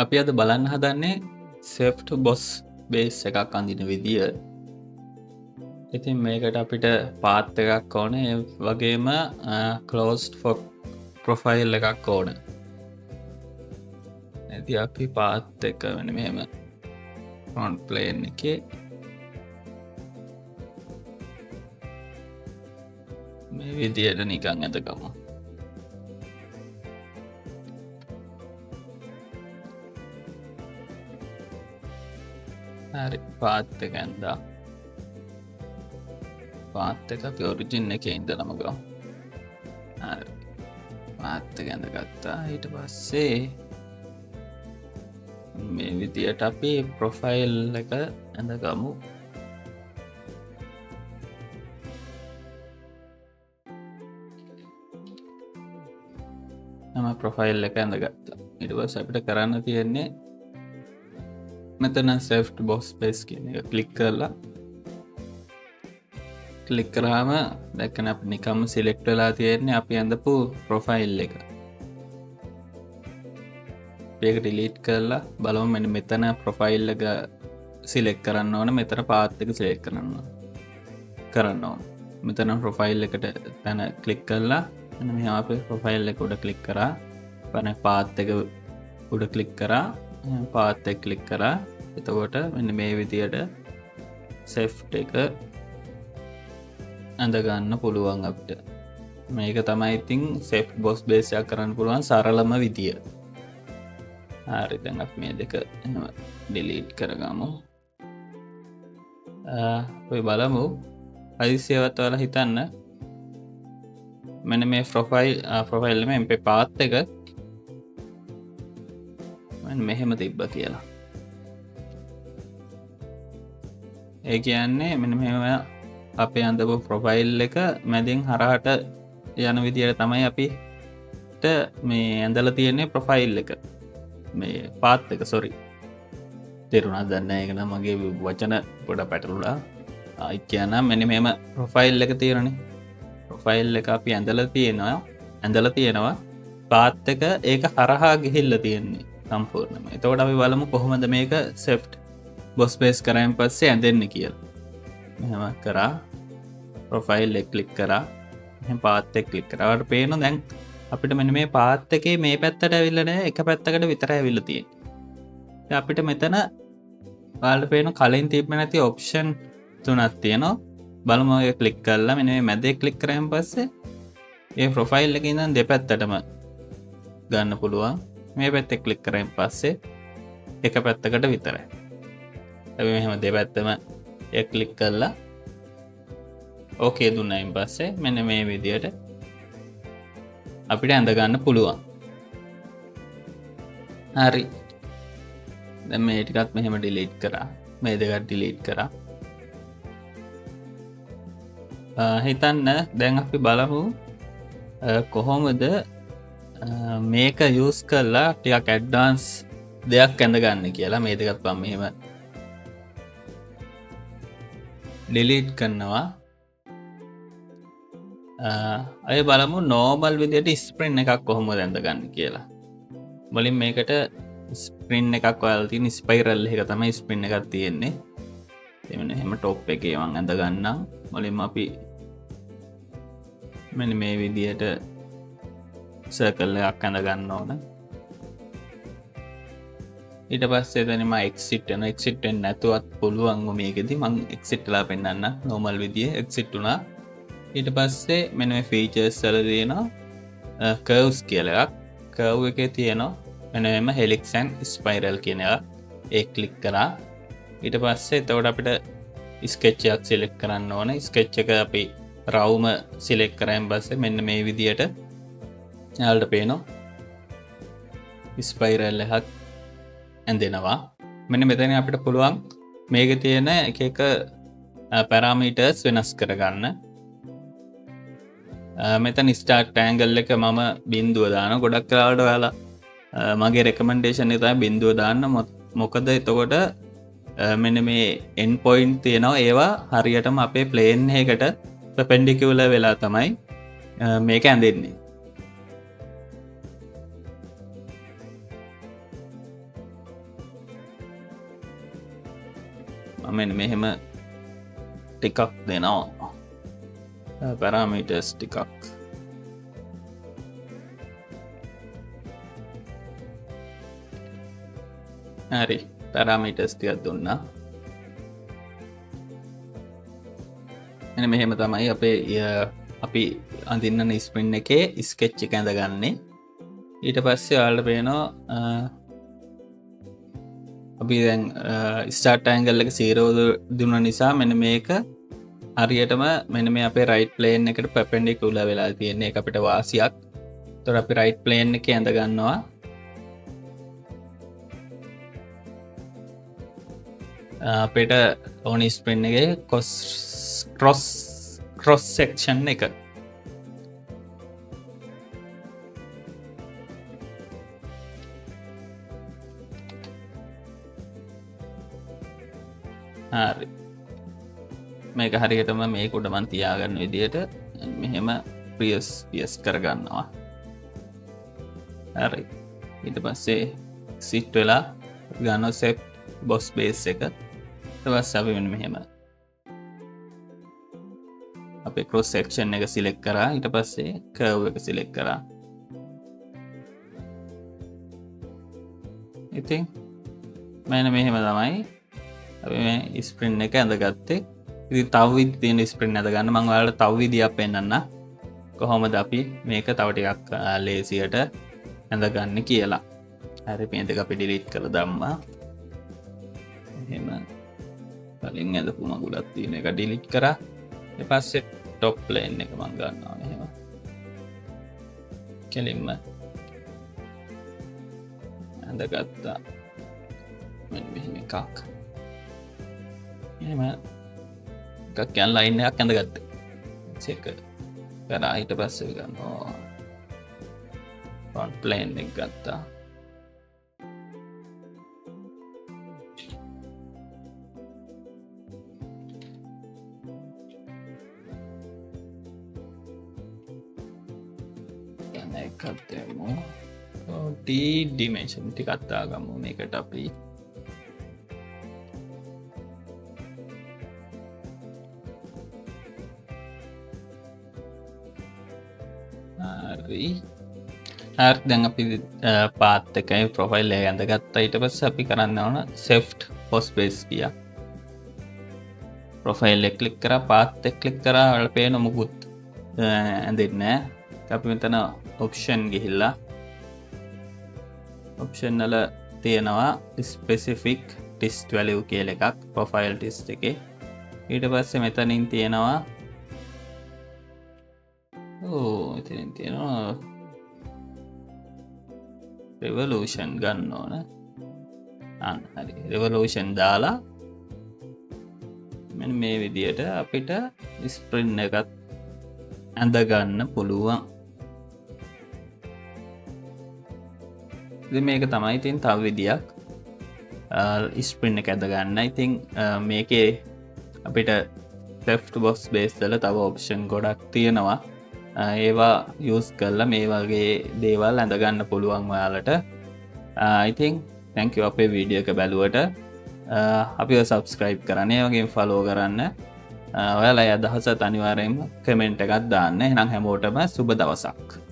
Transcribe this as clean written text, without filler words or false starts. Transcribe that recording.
අපි අද බලන්න හදන්නේ සෙෆ්ට් බොස් බේස් එකක් අඳින විදිය. ඉතින් මේකට අපිට පාත් එකක් ඕන, ඒ වගේම ක්ලෝස්ඩ් ෆොක් ප්‍රොෆයිල් එකක් ඕන. ඇති අපි පාත් එක වෙන මෙහෙම ෆ්‍රොන්ට් ප්ලේන් එකේ මේ විදියට නිකන් ඇතකමු. හරි, පාත් එක ඇඳා. පාත් එක අපි ඔරිජින් එකේ ඉඳලම ගමු. හරි, පාත් එක ඇඳගත්තා. ඊට පස්සේ මේ විදියට අපි ප්‍රොෆයිල් එක ඇඳගමු. ප්‍රොෆයිල් එක ඇඳගත්තා. ඊට පස්සේ අපිට කරන්න තියෙන්නේ මෙතන සෙෆ්ට් බොස් බේස් කියන එක ක්ලික් කරලා, ක්ලික් කරාම දැක්කන අපිට නිකම්ම සිලෙක්ට් වෙලා තියෙන්නේ අපි ඇඳපු ප්‍රොෆයිල් එක. ඒක ඩිලීට් කරලා බලමු. මෙන්න මෙතන ප්‍රොෆයිල් එක සිලෙක්ට් කරන්න ඕන, මෙතන පාත් එක සිලෙක්ට් කරන්න ඕන. මෙතන ප්‍රොෆයිල් එකට තැන ක්ලික් කරලා මෙන්න මෙහා අපේ ප්‍රොෆයිල් එක උඩ ක්ලික් කරා. පන පාත් එක උඩ ක්ලික් කරා, පාත් එක ක්ලික් කරා. එතකොට මෙන්න මේ විදියට සෙෆ්ට් එක ඇඳගන්න පුළුවන් අපිට. මේක තමයි ඉතින් සෙෆ්ට් බොස් බේස් එකක් කරන්න පුළුවන් සරලම විදිය. හරි, දැන් අපි මේ දෙක ඩිලීට් කරගමු. අපි බලමු. හදිසියවත් ඔයාලා හිතන්න මෙන්න මේ ප්‍රොෆයිල් එකේ MP පාත් එක මෙහෙම තිබ්බ කියලා. ඒ කියන්නේ මෙන්න මෙහෙම අපේ අඳපු ප්‍රොෆයිල් එක මැදින් හරහට යන විදියට තමයි අපිට මේ ඇඳලා තියෙන්නේ ප්‍රොෆයිල් එක. මේ පාත් එක සොරි. තේරුණාද දන්නේ නැහැ. ඒක නම් මගේ වචන පොඩ පැටලුණා. ආයි කියනවා මෙන්න මෙහෙම ප්‍රොෆයිල් එක තියෙනනේ. ප්‍රොෆයිල් එක අපි ඇඳලා තියෙනවා. පාත් එක ඒක හරහා ගිහිල්ලා තියෙන්නේ සම්පූර්ණයෙන්ම. එතකොට අපි බලමු කොහොමද මේක සෙෆ්ට් බොස් බේස් කරායින් පස්සේ ඇඳෙන්නේ කියලා. මෙහෙම කරා, ප්‍රොෆයිල් එක ක්ලික් කරා, මෙහෙම පාත් එක ක්ලික් කරා. ඔයාලට පේනවා දැන් අපිට මෙන්න මේ පාත් එකේ මේ පැත්තට ඇවිල්ලා නැහැ, එක පැත්තකට විතරයි ඇවිල්ලා තියෙන්නේ. දැන් අපිට මෙතන ඔයාලට පේන කලින් තිබ්බ නැති ඔප්ෂන් තුනක් තියෙනවා. බලමු ඒක ක්ලික් කරලා මෙන්න මේ මැදේ ක්ලික් කරායින් පස්සේ මේ ප්‍රොෆයිල් එකේ ඉඳන් දෙපැත්තටම ගන්න පුළුවන්. මේ පැත්තේ ක්ලික් කරායින් පස්සේ එක පැත්තකට විතරයි. අපි මෙහෙම දෙපැත්තම එක ක්ලික් කරලා ඕකේ දුන්නායින් පස්සේ මෙන්න මේ විදියට අපිට ඇඳ ගන්න පුළුවන්. හරි, දැන් මේ ටිකත් මෙහෙම ඩිලීට් කරා. මේ දෙකත් ඩිලීට් කරා. හිතන්න දැන් අපි බලමු කොහොමද මේක යූස් කරලා ටිකක් ඇඩ්වාන්ස් දෙයක් ඇඳ ගන්න කියලා. මේ දෙකත් මම මෙහෙම ඩිලීට් කරනවා. අය බලමු නෝමල් විදියට ස්ප්‍රින් එකක් කොහොමද ඇඳ ගන්න කියලා. මුලින් මේකට ස්ප්‍රින් එකක් ඔයාලා තියෙන ස්පයිරල් එක තමයි ස්ප්‍රින් එකක් තියෙන්නේ. එමෙන්න එහෙම টොප් එකේ මම ඇඳ ගන්නම්. මුලින්ම අපි මෙන්න මේ විදියට සර්කල් එකක් ඇඳ ගන්න ඕන. ඊට පස්සේ එතන මම එක්සිට් වෙනවා. එක්සිට් වෙන්න නැතුවත් පුළුවන් මේකෙදි මම එක්සිට් වෙලා පෙන්නන්න. නෝමල් විදිය එක්සිට් වුණා. ඊට පස්සේ මෙන්න මේ ෆීචර්ස් වල තියෙනවා කර්ව්ස් කියලා එකක්. කර්ව් එකේ තියෙනවා මෙන්න මෙහෙම හෙලික්ස් ඇන්ඩ් ස්පයිරල් කියන එක. ඒක ක්ලික් කරා. ඊට පස්සේ එතකොට අපිට ස්කෙච් එකක් සිලෙක්ට් කරන්න ඕන. ස්කෙච් එක අපි රවුම සිලෙක්ට් කරායින් පස්සේ මෙන්න මේ විදියට යාලට පේනවා ස්පයිරල් එකක් ඇඳෙනවා. මෙන්න මෙතන අපිට පුළුවන් මේකේ තියෙන එක එක පැරාමීටර්ස් වෙනස් කරගන්න. මෙතන ස්ටාර්ට් ඇන්ගල් එක මම බිංදුව දානවා. ගොඩක් වෙලාවට ඔයාලා මගේ රෙකමෙන්ඩේෂන් එක තමයි බිංදුව දාන්න. මොකද එතකොට මෙන්න මේ එන්ඩ් පොයින්ට් තියෙනවා. ඒවා හරියටම අපේ ප්ලේන් එකකට perpendicular වෙලා තමයි මේක ඇඳෙන්නේ. මෙන්න මෙහෙම ටිකක් දෙනවා පැරාමීටර්ස් ටිකක් හරි පැරාමීටර්ස් ටිකක් දුන්නා එන මෙහෙම තමයි අපි අඳින්න ස්ප්‍රින් එකේ ස්කෙච් එක ඇඳගන්නේ ඊට පස්සේ ඔයාලට පේනවා අපි දැන් ස්ටාර්ට් ඇන්ගල් එක 0 දුන්න නිසා මෙන්න මේක හරියටම මෙන්න මේ අපේ රයිට් ප්ලේන් එකට පර්පෙන්ඩිකුලර් වෙලා තියෙන්නේ ඒක අපිට වාසියක්. ඒතර අපි රයිට් ප්ලේන් එකේ ඇඳ ගන්නවා. අපිට ඕනි ස්ප්‍රින් එකේ ක්‍රොස් සෙක්ෂන් එක හරි මේක හරියටම මේක උඩ මන් තියාගන්න විදියට මෙහෙම පියස් කරගන්නවා හරි ඊට පස්සේ සිට් වෙලා ගන්න සෙප් බොස් බේස් එක ඊට පස්සේ අපි මෙහෙම අපේ ක්‍රොස් සෙක්ෂන් එක සිලෙක්ට් කරා ඊට පස්සේ කර්ව් එක සිලෙක්ට් කරා ඉතින් මෙන්න මෙහෙම තමයි අපි මේ ස්ප්‍රින් එක ඇඳගත්තේ ඉතින් තව විදි තියෙන ස්ප්‍රින් ඇඳ ගන්න මම ඔයාලට තව විදියක් පෙන්නන්න කොහොමද අපි මේක තව ටිකක් ලේසියට ඇඳගන්නේ කියලා හරි මේ දෙක අපි ඩිලීට් කරලා දැම්මා එහෙම කලින් ඇඳපු මගුලක් තියෙන එක ඩිලීට් කරා ඊට පස්සේ টপ ප්ලේන් එක මම ගන්නවා මෙහෙම කෙලින්ම ඇඳගත්තා මෙන්න මෙහෙම එකක් එහෙම එකක් යන ලයින් එකක් ඇඳගත්තා චෙක් කරා ඊට පස්සේ ගන්නවා ෆ්‍රන්ට් ප්ලේන් එක ගත්තා එකක් දෙමු D dimension ටිකක් දාගමු මේකට අපි හරි දැන් අපි පාත් එකයි ප්‍රොෆයිල් එක ඇඳගත්තා ඊට පස්සේ අපි කරන්න ඕන සෙෆ්ට් පොස් බේස් ගියා ප්‍රොෆයිල් එක ක්ලික් කරා පාත් එක ක්ලික් කරා ඔයාලට පේන මොකුත් ඇඳෙන්නේ නැහැ අපි මෙතන ඔප්ෂන් ගිහිල්ලා ඔප්ෂන් වල තියෙනවා ස්පෙસિෆික් ටෙස්ට් වැලියු කියලා එකක් ප්‍රොෆයිල් ටෙස්ට් එකේ ඊට පස්සේ මෙතනින් තියෙනවා එතනින් තියෙනවා revolution ගන්න ඕන අන්න හරි revolution දාලා මෙන්න මේ විදියට අපිට ස්ප්‍රින් එකත් ඇඳ ගන්න පුළුවන් ඉතින් මේක තමයි ඉතින් තව විදියක් ස්ප්‍රින් එක ඇඳ ගන්න ඉතින් මේකේ අපිට left box base වල තව ඔප්ෂන් ගොඩක් තියෙනවා ඒවා යස් කරලා මේ වගේ දේවල් ඇඳගන්න පුළුවන් ඔයාලට ඉතින් thank you අපේ වීඩියෝ එක බැලුවට අපිව subscribe කරන්න ඒ වගේම follow කරන්න ඔයාලා අදහසත් අනිවාර්යයෙන්ම කමෙන්ට් එකක් දාන්න එහෙනම් හැමෝටම සුබ දවසක්